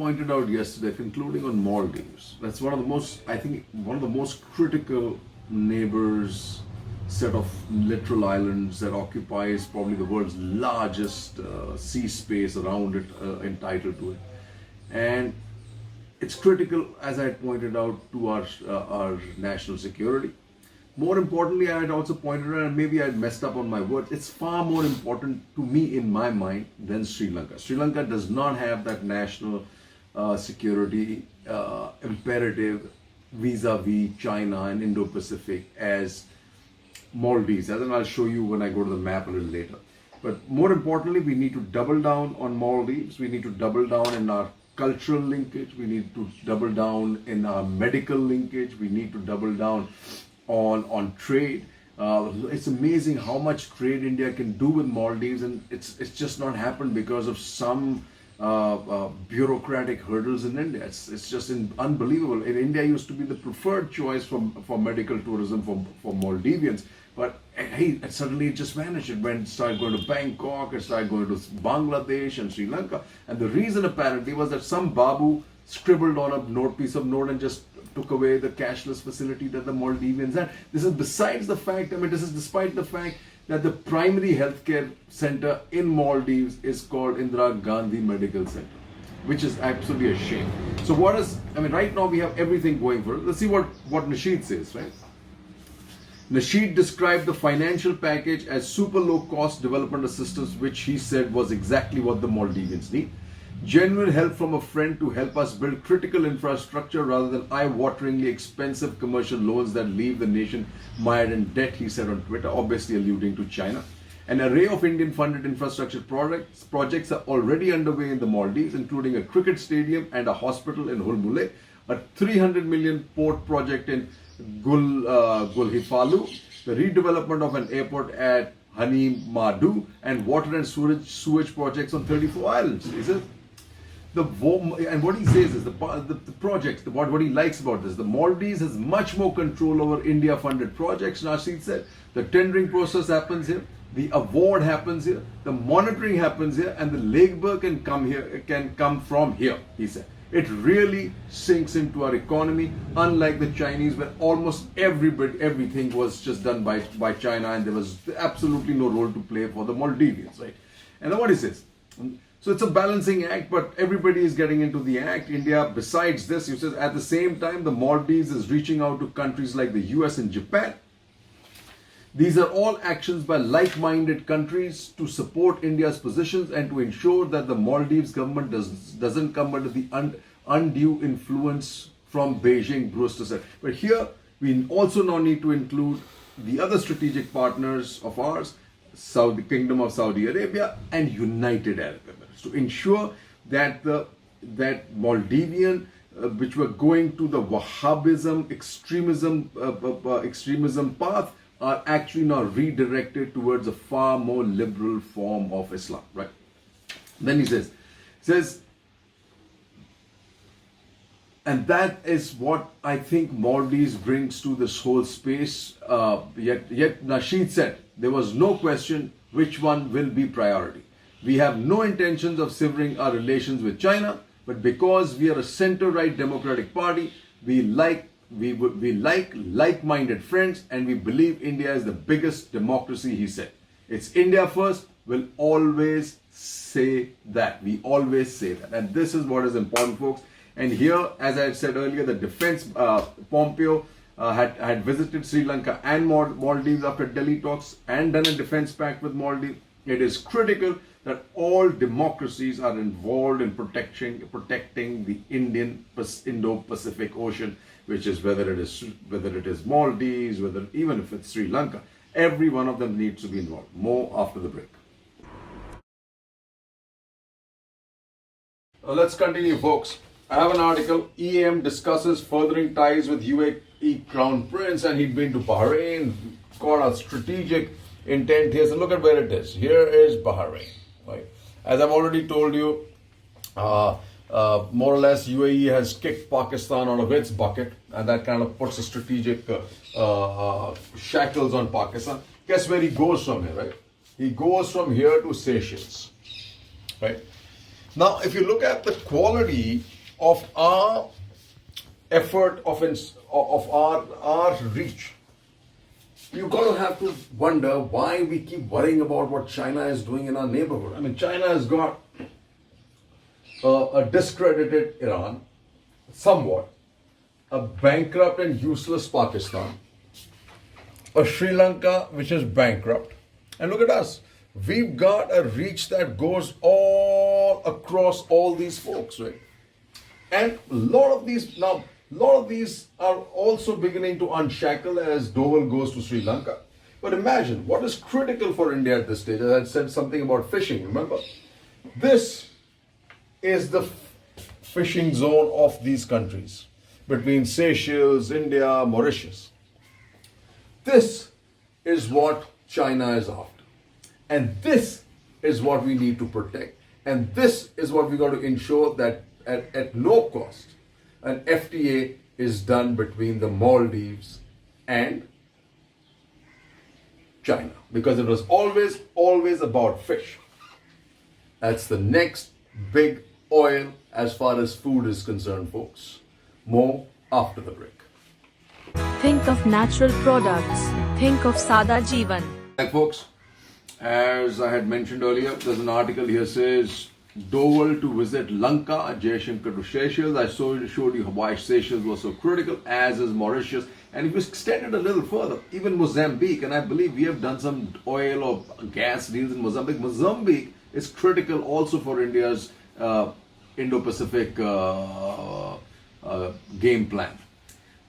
pointed out yesterday, concluding on Maldives, that's one of the most, I think, one of the most critical neighbors set of littoral islands that occupies probably the world's largest sea space around it, entitled to it. And it's critical, as I had pointed out, to our national security. More importantly, I had also pointed out, and maybe I had messed up on my words, it's far more important to me in my mind than Sri Lanka. Sri Lanka does not have that national security imperative vis-a-vis China and Indo-Pacific as Maldives, as I'll show you when I go to the map a little later. But more importantly, we need to double down on Maldives. We need to double down in our cultural linkage. We need to double down in our medical linkage. We need to double down on trade. It's amazing how much trade India can do with Maldives, and it's just not happened because of some bureaucratic hurdles in India. It's just unbelievable. In India used to be the preferred choice for medical tourism for Maldivians, but hey, suddenly it just vanished. It started going to Bangkok, it started going to Bangladesh and Sri Lanka, and the reason apparently was that some Babu scribbled on a piece of note and just took away the cashless facility that the Maldivians had. This is besides the fact, this is despite the fact that the primary healthcare center in Maldives is called Indira Gandhi Medical Center, which is absolutely a shame. So right now we have everything going for it. Let's see what Nasheed says, right? Nasheed described the financial package as super low cost development assistance, which he said was exactly what the Maldivians need. Genuine help from a friend to help us build critical infrastructure rather than eye-wateringly expensive commercial loans that leave the nation mired in debt, he said on Twitter, obviously alluding to China. An array of Indian-funded infrastructure projects are already underway in the Maldives, including a cricket stadium and a hospital in Hulmule, a 300 million port project in Gulhifalu, the redevelopment of an airport at Hani Madu, and water and sewage projects on 34 islands. He says, and what he says is the projects, what he likes about this, the Maldives has much more control over India-funded projects. Nasheed said the tendering process happens here, the award happens here, the monitoring happens here, and the labor can come from here. He said it really sinks into our economy, unlike the Chinese, where almost everything was just done by China, and there was absolutely no role to play for the Maldivians, right? And then what he says. So it's a balancing act, but everybody is getting into the act. India, besides this, he says, at the same time, the Maldives is reaching out to countries like the US and Japan. These are all actions by like-minded countries to support India's positions and to ensure that the Maldives government doesn't come under the undue influence from Beijing, Brewster said. But here, we also now need to include the other strategic partners of ours, the Kingdom of Saudi Arabia and United Arab Emirates, to ensure that that Maldivian, which were going to the Wahhabism, extremism path, are actually now redirected towards a far more liberal form of Islam, right? Then he says, and that is what I think Maldives brings to this whole space. Yet Nasheed said there was no question which one will be priority. We have no intentions of severing our relations with China, but because we are a center-right democratic party, we like like-minded friends, and we believe India is the biggest democracy, he said. It's India first. We'll always say that. We always say that. And this is what is important, folks. And here, as I said earlier, the defense, Pompeo had visited Sri Lanka and Maldives after Delhi talks and done a defense pact with Maldives. It is critical that all democracies are involved in protecting the Indo-Pacific Ocean, which is whether it is Maldives, even if it's Sri Lanka. Every one of them needs to be involved. More after the break. Let's continue, folks. I have an article. EM discusses furthering ties with UAE Crown Prince, and he'd been to Bahrain, got a strategic intent here. So look at where it is. Here is Bahrain. Right? As I've already told you, more or less UAE has kicked Pakistan out of its bucket, and that kind of puts a strategic shackles on Pakistan. Guess where he goes from here, right? He goes from here to Seychelles, right? Now, if you look at the quality of our effort of our reach, you've got to have to wonder why we keep worrying about what China is doing in our neighborhood. I mean, China has got a discredited Iran, somewhat, a bankrupt and useless Pakistan, a Sri Lanka which is bankrupt, and look at us. We've got a reach that goes all across all these folks, right? And a lot of these are also beginning to unshackle as Dowell goes to Sri Lanka. But imagine what is critical for India at this stage. As I said something about fishing, remember? This is the fishing zone of these countries between Seychelles, India, Mauritius. This is what China is after. And this is what we need to protect. And this is what we got to ensure that at no cost an FTA is done between the Maldives and China. Because it was always about fish. That's the next big oil as far as food is concerned, folks. More after the break. Think of natural products. Think of Sada Jeevan. Hi folks, as I had mentioned earlier, there's an article here says Dowell to visit Lanka, Jaishankar to Seychelles. I showed you why Seychelles was so critical, as is Mauritius. And if you extend it a little further, even Mozambique, and I believe we have done some oil or gas deals in Mozambique. Mozambique is critical also for India's Indo-Pacific game plan.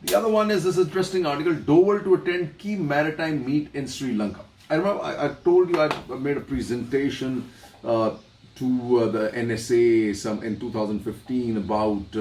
The other one is this interesting article, Dowell to attend key maritime meet in Sri Lanka. I remember I told you I made a presentation to the NSA in 2015 about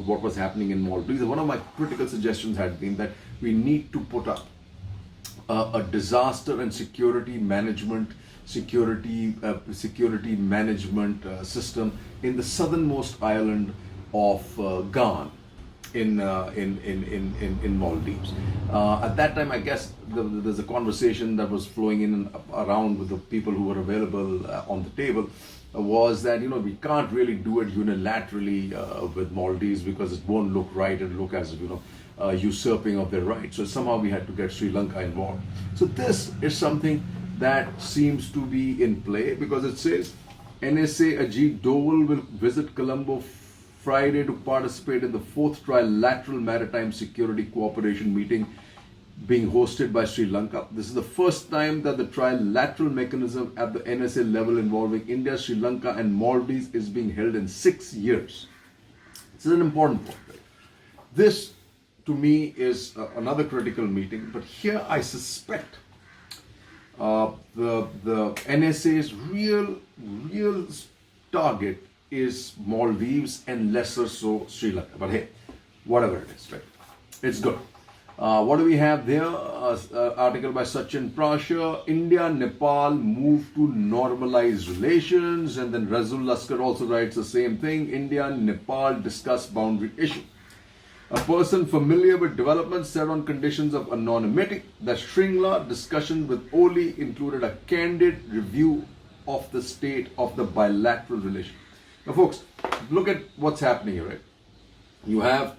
what was happening in Maldives. One of my critical suggestions had been that we need to put up a disaster and security management system in the southernmost island of Gan in Maldives. At that time, I guess there's a conversation that was flowing in and around with the people who were available on the table was that we can't really do it unilaterally with Maldives because it won't look right. It'll look as if usurping of their rights. So somehow we had to get Sri Lanka involved. So this is something that seems to be in play because it says NSA Ajit Dowell will visit Colombo Friday to participate in the 4th trilateral maritime security cooperation meeting being hosted by Sri Lanka. This is the first time that the trilateral mechanism at the NSA level involving India, Sri Lanka and Maldives is being held in 6 years. This is an important point. This to me is another critical meeting, but here I suspect the NSA's real target is Maldives and lesser so Sri Lanka. But hey, whatever it is, right? It's good. What do we have there? Article by Sachin Prasha. India, Nepal move to normalize relations. And then Razul Laskar also writes the same thing. India and Nepal discuss boundary issue. A person familiar with developments said on conditions of anonymity that Shringla discussion with Oli included a candid review of the state of the bilateral relation. Now, folks, look at what's happening here, right? You have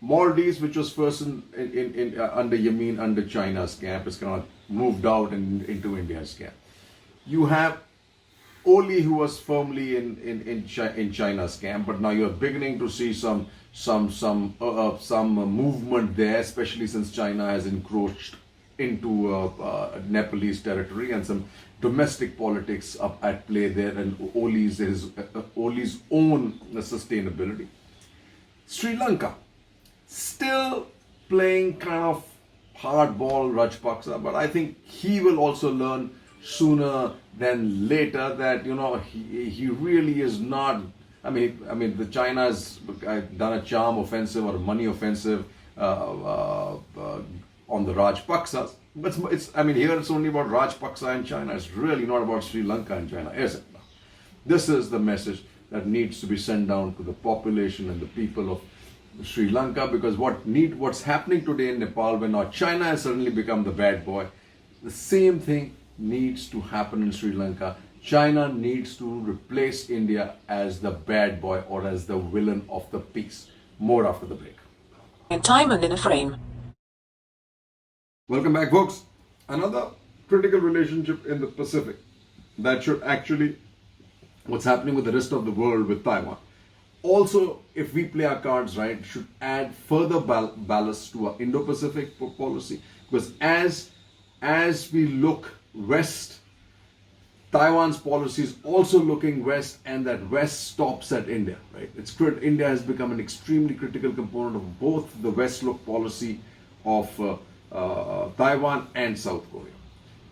Maldives, which was first under Yamin, under China's camp, is kind of moved out and into India's camp. You have Oli, who was firmly in China's camp, but now you're beginning to see some movement there, especially since China has encroached into Nepalese territory and some domestic politics up at play there, and Oli's own sustainability. Sri Lanka still playing kind of hardball Rajapaksa, but I think he will also learn sooner than later that he really is not. I mean, the China has done a charm offensive or a money offensive on the Rajapaksas. But here it's only about Rajapaksa and China. It's really not about Sri Lanka and China, is it? This is the message that needs to be sent down to the population and the people of Sri Lanka, because what's happening today in Nepal, when now China has suddenly become the bad boy, the same thing needs to happen in Sri Lanka. China needs to replace India as the bad boy or as the villain of the piece. More after the break. In time and in a frame. Welcome back, folks. Another critical relationship in the Pacific that should actually, what's happening with the rest of the world with Taiwan. Also, if we play our cards right, should add further ballast to our Indo-Pacific policy, because as we look west, Taiwan's policy is also looking west, and that west stops at India, right? India has become an extremely critical component of both the west look policy of Taiwan and South Korea.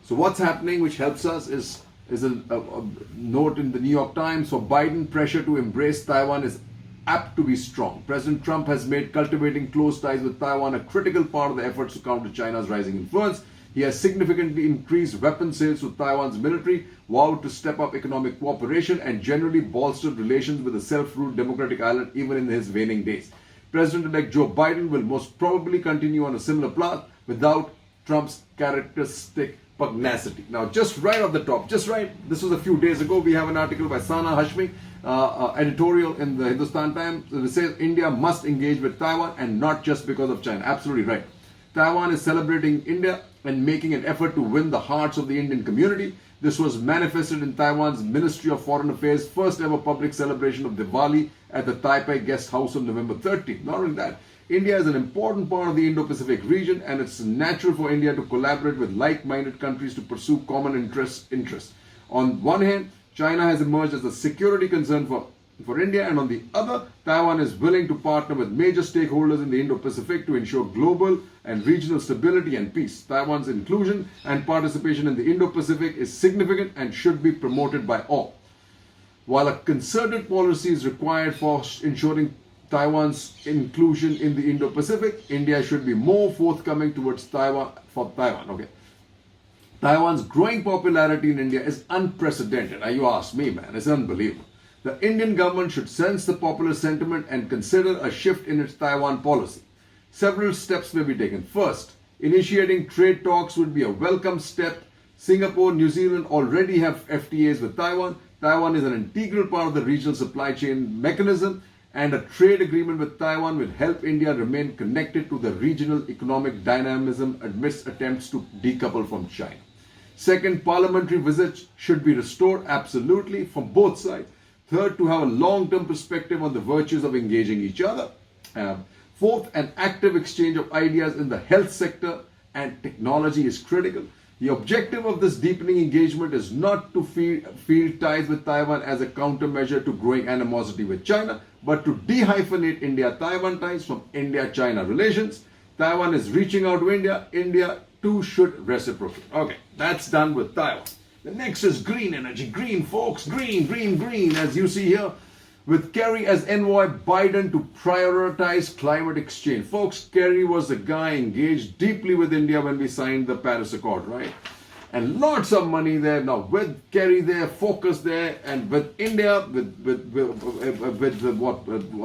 So what's happening, which helps us, is a note in the New York Times. For Biden, pressure to embrace Taiwan is apt to be strong. President Trump has made cultivating close ties with Taiwan a critical part of the efforts to counter China's rising influence. He has significantly increased weapons sales to Taiwan's military, vowed to step up economic cooperation, and generally bolstered relations with the self-ruled democratic island even in his waning days. President-elect Joe Biden will most probably continue on a similar path without Trump's characteristic pugnacity. Now, just right off the top, this was a few days ago, we have an article by Sana Hashmi, editorial in the Hindustan Times, that says India must engage with Taiwan and not just because of China. Absolutely right. Taiwan is celebrating India and making an effort to win the hearts of the Indian community. This was manifested in Taiwan's Ministry of Foreign Affairs' first ever public celebration of Diwali at the Taipei Guest House on November 13th. Not only that, India is an important part of the Indo-Pacific region, and it's natural for India to collaborate with like-minded countries to pursue common interests. On one hand, China has emerged as a security concern for India, and on the other, Taiwan is willing to partner with major stakeholders in the Indo-Pacific to ensure global and regional stability and peace. Taiwan's inclusion and participation in the Indo-Pacific is significant and should be promoted by all. While a concerted policy is required for ensuring Taiwan's inclusion in the Indo-Pacific, India should be more forthcoming towards Taiwan. Okay. Taiwan's growing popularity in India is unprecedented. Now you ask me, man, it's unbelievable. The Indian government should sense the popular sentiment and consider a shift in its Taiwan policy. Several steps may be taken. First, initiating trade talks would be a welcome step. Singapore, New Zealand already have FTAs with Taiwan. Taiwan is an integral part of the regional supply chain mechanism, and a trade agreement with Taiwan will help India remain connected to the regional economic dynamism amidst attempts to decouple from China. Second, parliamentary visits should be restored, absolutely, from both sides. Third, to have a long-term perspective on the virtues of engaging each other. Fourth, an active exchange of ideas in the health sector and technology is critical. The objective of this deepening engagement is not to field ties with Taiwan as a countermeasure to growing animosity with China, but to dehyphenate India-Taiwan ties from India-China relations. Taiwan is reaching out to India. India too should reciprocate. Okay, that's done with Taiwan. The next is green energy. Green, folks. Green. As you see here, with Kerry as envoy, Biden to prioritize climate exchange. Folks, Kerry was the guy engaged deeply with India when we signed the Paris Accord, right? And lots of money there. Now, with Kerry there, focus there, and with India, with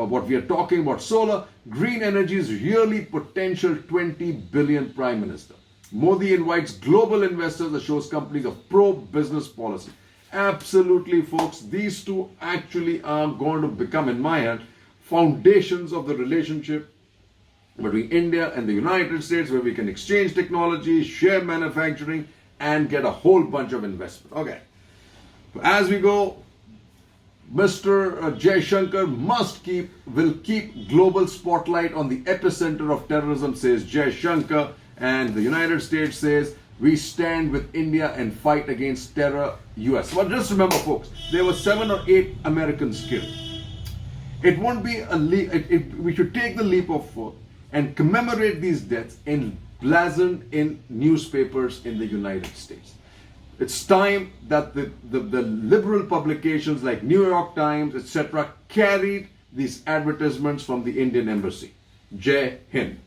what we are talking about, solar, green energy is really potential 20 billion Prime Minister. Modi invites global investors that shows companies of pro-business policy. Absolutely, folks. These two actually are going to become, in my hand, foundations of the relationship between India and the United States, where we can exchange technology, share manufacturing, and get a whole bunch of investment. Okay. As we go, Mr. Jai Shankar will keep global spotlight on the epicenter of terrorism, says Jai Shankar, and the United States says, we stand with India and fight against terror, US. But just remember, folks, there were 7 or 8 Americans killed. It won't be a leap. We should take the leap of faith and commemorate these deaths and blazon in newspapers in the United States. It's time that the liberal publications like New York Times, etc., carried these advertisements from the Indian embassy. Jai Hind.